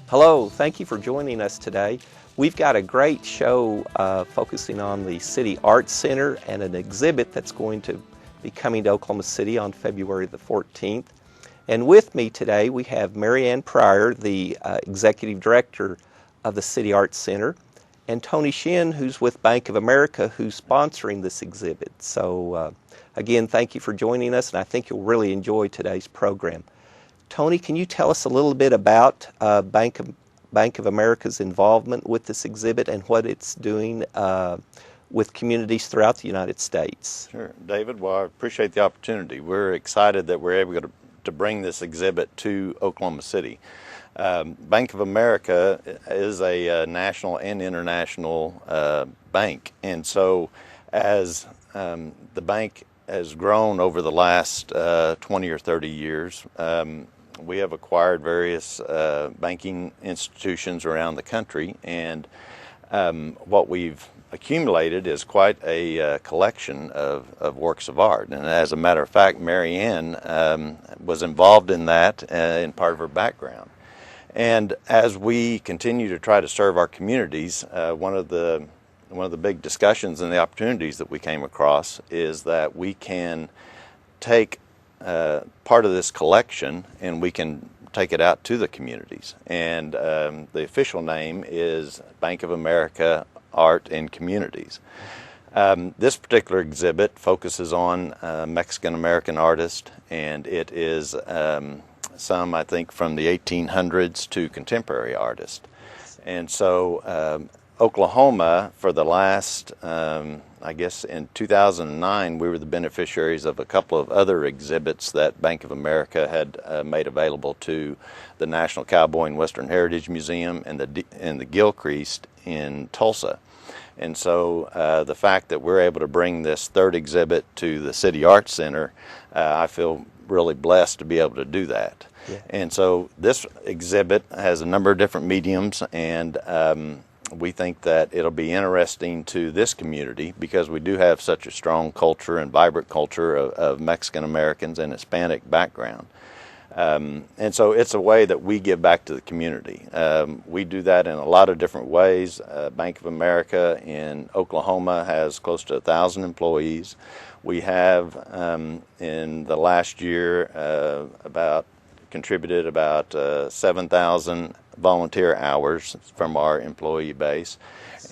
Hello, thank you for joining us today. We've got a great show focusing on the City Arts Center and an exhibit that's going to be coming to Oklahoma City on February the 14th. And with me today we have Mary Ann Pryor, the Executive Director of the City Arts Center, and Tony Shin, who's with Bank of America, who's sponsoring this exhibit. So again, thank you for joining us, and I think you'll really enjoy today's program. Tony, can you tell us a little bit about Bank of America's involvement with this exhibit and what it's doing with communities throughout the United States? Sure, David. Well, I appreciate the opportunity. We're excited that we're able to bring this exhibit to Oklahoma City. Bank of America is a national and international bank, and so as the bank has grown over the last 20 or 30 years, we have acquired various banking institutions around the country, and what we've accumulated is quite a collection of works of art. And as a matter of fact, Mary Ann was involved in that in part of her background. And as we continue to try to serve our communities, one of the big discussions and the opportunities that we came across is that we can take part of this collection and we can take it out to the communities. And the official name is Bank of America Art and Communities. This particular exhibit focuses on Mexican-American artists, and it is some, I think, from the 1800s to contemporary artists. And so Oklahoma, for the last, I guess in 2009, we were the beneficiaries of a couple of other exhibits that Bank of America had made available to the National Cowboy and Western Heritage Museum and the Gilcrease in Tulsa. And so the fact that we're able to bring this third exhibit to the City Arts Center, I feel really blessed to be able to do that. Yeah. And so this exhibit has a number of different mediums, and we think that it'll be interesting to this community because we do have such a strong culture and vibrant culture of Mexican Americans and Hispanic background. And so it's a way that we give back to the community. We do that in a lot of different ways. Bank of America in Oklahoma has close to 1,000 employees. We have, in the last year, contributed about 7,000 volunteer hours from our employee base,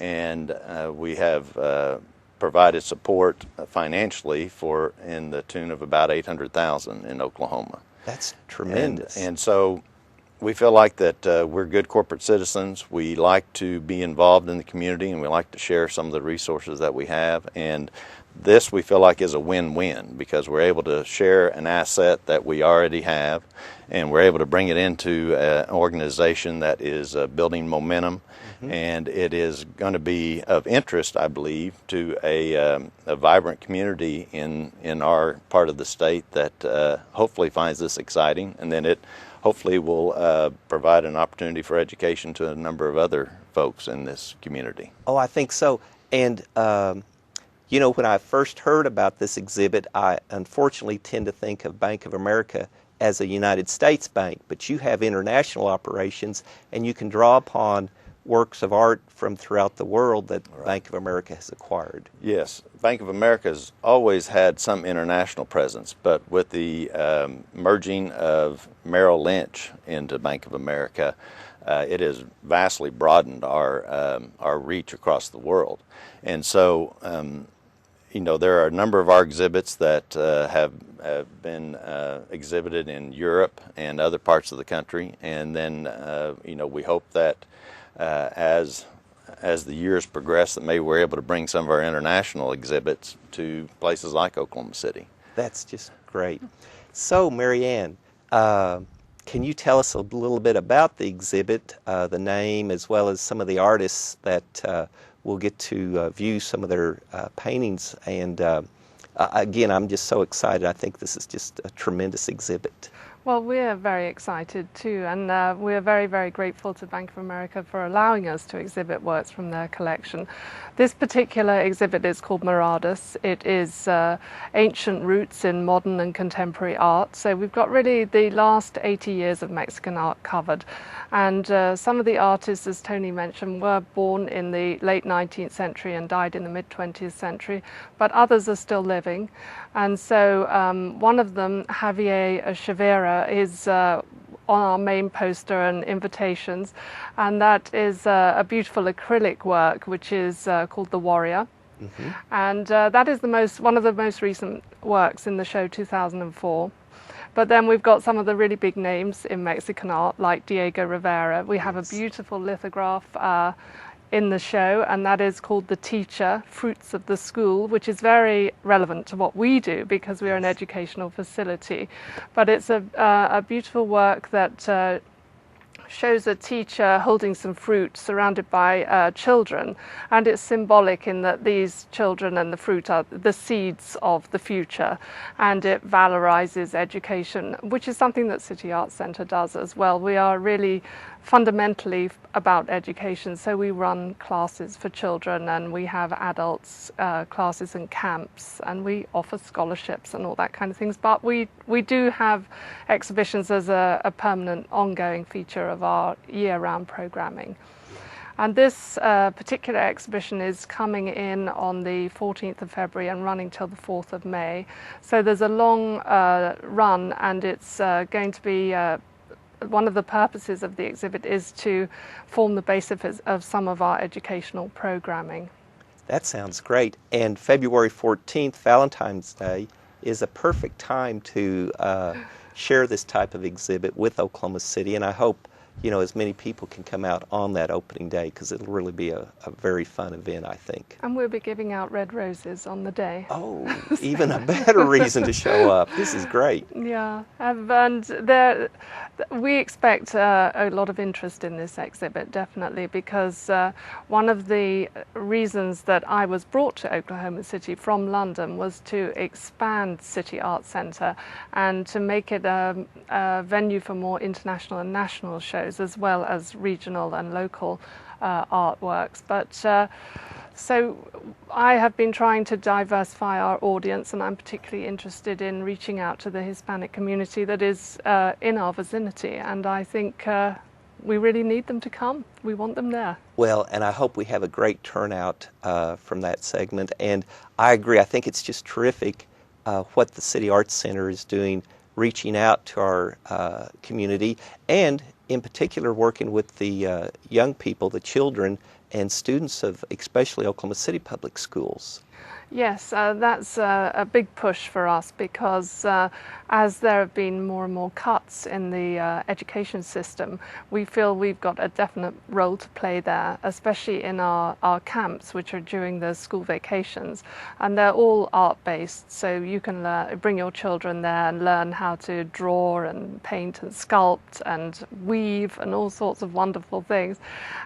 and we have provided support financially in the tune of about 800,000 in Oklahoma. That's tremendous. And so we feel like that we're good corporate citizens. We like to be involved in the community, and we like to share some of the resources that we have. And this we feel like is a win-win because we're able to share an asset that we already have, and we're able to bring it into an organization that is building momentum. Mm-hmm. And it is going to be of interest, I believe, to a vibrant community in our part of the state that hopefully finds this exciting, and then it hopefully will provide an opportunity for education to a number of other folks in this community. Oh, I think so. And you know, when I first heard about this exhibit, I unfortunately tend to think of Bank of America as a United States bank, but you have international operations, and you can draw upon works of art from throughout the world that right. Bank of America has acquired. Yes, Bank of America has always had some international presence, but with the merging of Merrill Lynch into Bank of America, it has vastly broadened our reach across the world. And so, you know, there are a number of our exhibits that have been exhibited in Europe and other parts of the country, and then you know, we hope that as the years progress, that maybe we're able to bring some of our international exhibits to places like Oklahoma City. That's just great. So, Mary Ann, can you tell us a little bit about the exhibit, the name, as well as some of the artists that we'll get to view some of their paintings? And again, I'm just so excited. I think this is just a tremendous exhibit. Well, we're very excited too, and we're very, very grateful to Bank of America for allowing us to exhibit works from their collection. This particular exhibit is called Miradas. It is ancient roots in modern and contemporary art. So we've got really the last 80 years of Mexican art covered. And some of the artists, as Tony mentioned, were born in the late 19th century and died in the mid-20th century, but others are still living. And so one of them, Javier Chavera, is on our main poster and invitations, and that is a beautiful acrylic work which is called The Warrior. Mm-hmm. And that is one of the most recent works in the show 2004. But then we've got some of the really big names in Mexican art, like Diego Rivera. We have a beautiful lithograph in the show, and that is called The Teacher, Fruits of the School, which is very relevant to what we do because we're an educational facility. But it's a beautiful work that shows a teacher holding some fruit surrounded by children, and it's symbolic in that these children and the fruit are the seeds of the future, and it valorizes education, which is something that City Arts Centre does as well. We are really fundamentally about education, so we run classes for children, and we have adults classes and camps, and we offer scholarships and all that kind of things. But we do have exhibitions as a permanent ongoing feature of our year-round programming. And this particular exhibition is coming in on the 14th of February and running till the 4th of May. So there's a long run, and it's going to be one of the purposes of the exhibit is to form the basis of some of our educational programming. That sounds great. And February 14th, Valentine's Day, is a perfect time to share this type of exhibit with Oklahoma City, and I hope as many people can come out on that opening day, because it'll really be a very fun event, I think. And we'll be giving out red roses on the day. Oh, even a better reason to show up. This is great. Yeah, and we expect a lot of interest in this exhibit, definitely, because one of the reasons that I was brought to Oklahoma City from London was to expand City Arts Centre and to make it a venue for more international and national shows, as well as regional and local artworks. But so I have been trying to diversify our audience, and I'm particularly interested in reaching out to the Hispanic community that is in our vicinity, and I think we really need them to come. We want them there. Well, and I hope we have a great turnout from that segment, and I agree. I think it's just terrific what the City Arts Center is doing, reaching out to our community, and in particular working with the young people, the children and students of especially Oklahoma City Public Schools. Yes, that's a big push for us, because as there have been more and more cuts in the education system, we feel we've got a definite role to play there, especially in our camps, which are during the school vacations. And they're all art-based, so you can bring your children there and learn how to draw and paint and sculpt and weave and all sorts of wonderful things.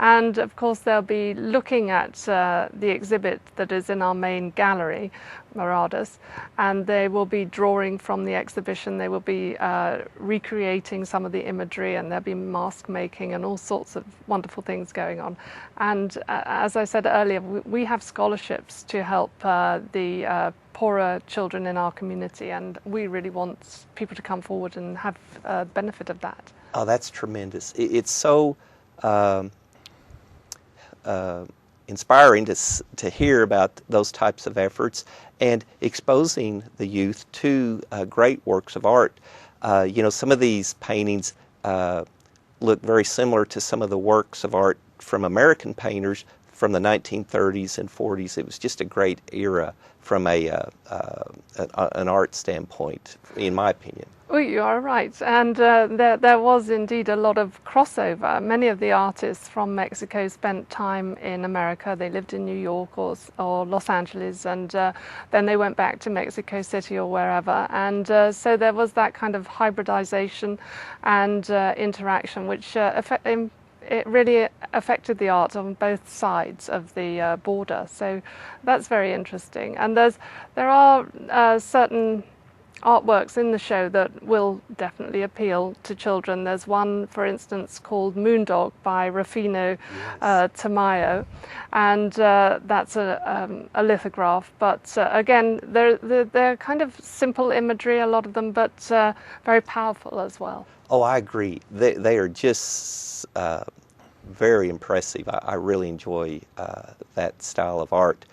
And of course they'll be looking at the exhibit that is in our main gallery, Miradas, and they will be drawing from the exhibition. They will be recreating some of the imagery, and there'll be mask making and all sorts of wonderful things going on. And as I said earlier, we have scholarships to help the poorer children in our community, and we really want people to come forward and have benefit of that. Oh, that's tremendous. It's so inspiring to hear about those types of efforts and exposing the youth to great works of art. Some of these paintings look very similar to some of the works of art from American painters from the 1930s and 40s. It was just a great era from an art standpoint, in my opinion. Oh, you are right. And there was indeed a lot of crossover. Many of the artists from Mexico spent time in America. They lived in New York or Los Angeles, and then they went back to Mexico City or wherever. And so there was that kind of hybridization and interaction, which it really affected the art on both sides of the border. So that's very interesting. And there are certain artworks in the show that will definitely appeal to children. There's one, for instance, called Moondog by Rufino Tamayo, and that's a lithograph. But again, they're kind of simple imagery, a lot of them, but very powerful as well. Oh, I agree. They are just very impressive. I really enjoy that style of art.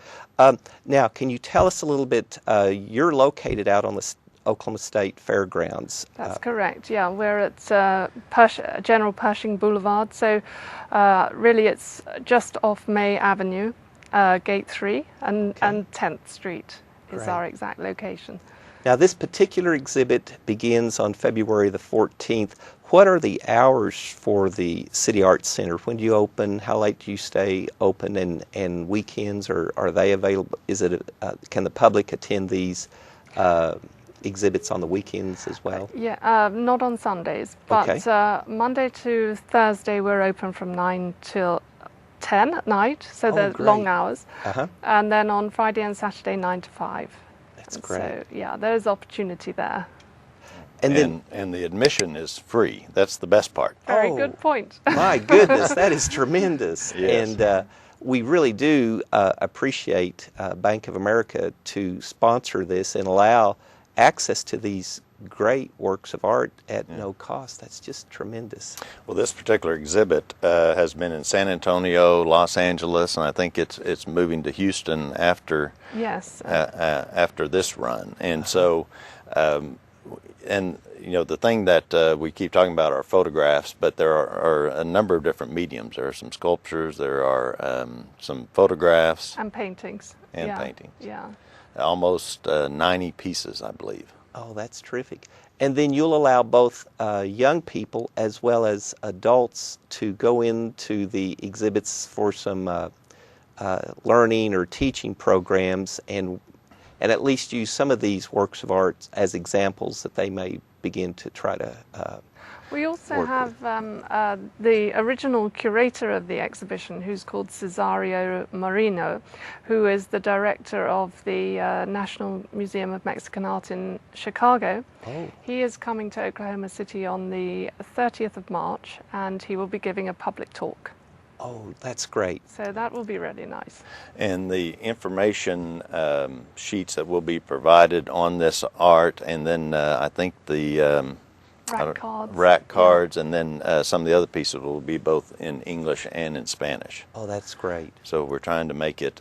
Now, can you tell us a little bit? You're located out on the Oklahoma State Fairgrounds. That's correct. Yeah, we're at General Pershing Boulevard. So really, it's just off May Avenue, Gate 3, and 10th Street is Great. our exact location. Now, this particular exhibit begins on February the 14th. What are the hours for the City Arts Center? When do you open? How late do you stay open? And weekends, or are they available? Is it can the public attend these exhibits on the weekends as well? Yeah, not on Sundays, but Okay. Monday to Thursday we're open from 9 till 10 at night, so Oh, they're great. long hours. Uh-huh. And then on Friday and Saturday 9 to 5. That's And great. So yeah, there's opportunity there. And then, And the admission is free. That's the best part. Very Oh. good point. my goodness, that is tremendous. Yes. And we really do appreciate Bank of America to sponsor this and allow access to these great works of art at no cost. That's just tremendous. Well, this particular exhibit has been in San Antonio, Los Angeles, and I think it's moving to Houston after Yes. after this run. And so, and you know, the thing that we keep talking about are photographs, but there are a number of different mediums. There are some sculptures, there are some photographs, And paintings. And Yeah, paintings. Yeah. almost 90 pieces, I believe. Oh, that's terrific. And then you'll allow both young people as well as adults to go into the exhibits for some learning or teaching programs and at least use some of these works of art as examples that they may begin to try to We also work have the original curator of the exhibition, who's called Cesario Marino, who is the director of the National Museum of Mexican Art in Chicago. Oh. He is coming to Oklahoma City on the 30th of March, and he will be giving a public talk. Oh, that's great. So that will be really nice. And the information sheets that will be provided on this art, and then I think the rack cards, and then some of the other pieces will be both in English and in Spanish. Oh, that's great. So we're trying to make it,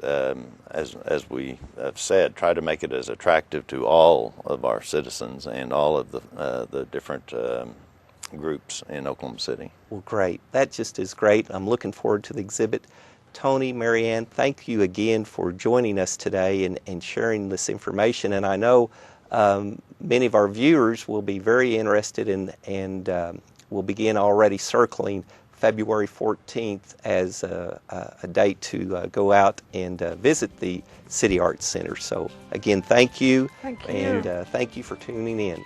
as we have said, try to make it as attractive to all of our citizens and all of the different groups in Oklahoma City. Well, great. That just is great. I'm looking forward to the exhibit. Tony, Marianne, thank you again for joining us today and sharing this information. And I know many of our viewers will be very interested in and will begin already circling February 14th as a date to go out and visit the City Arts Center. So again, thank you. Thank you. And thank you for tuning in.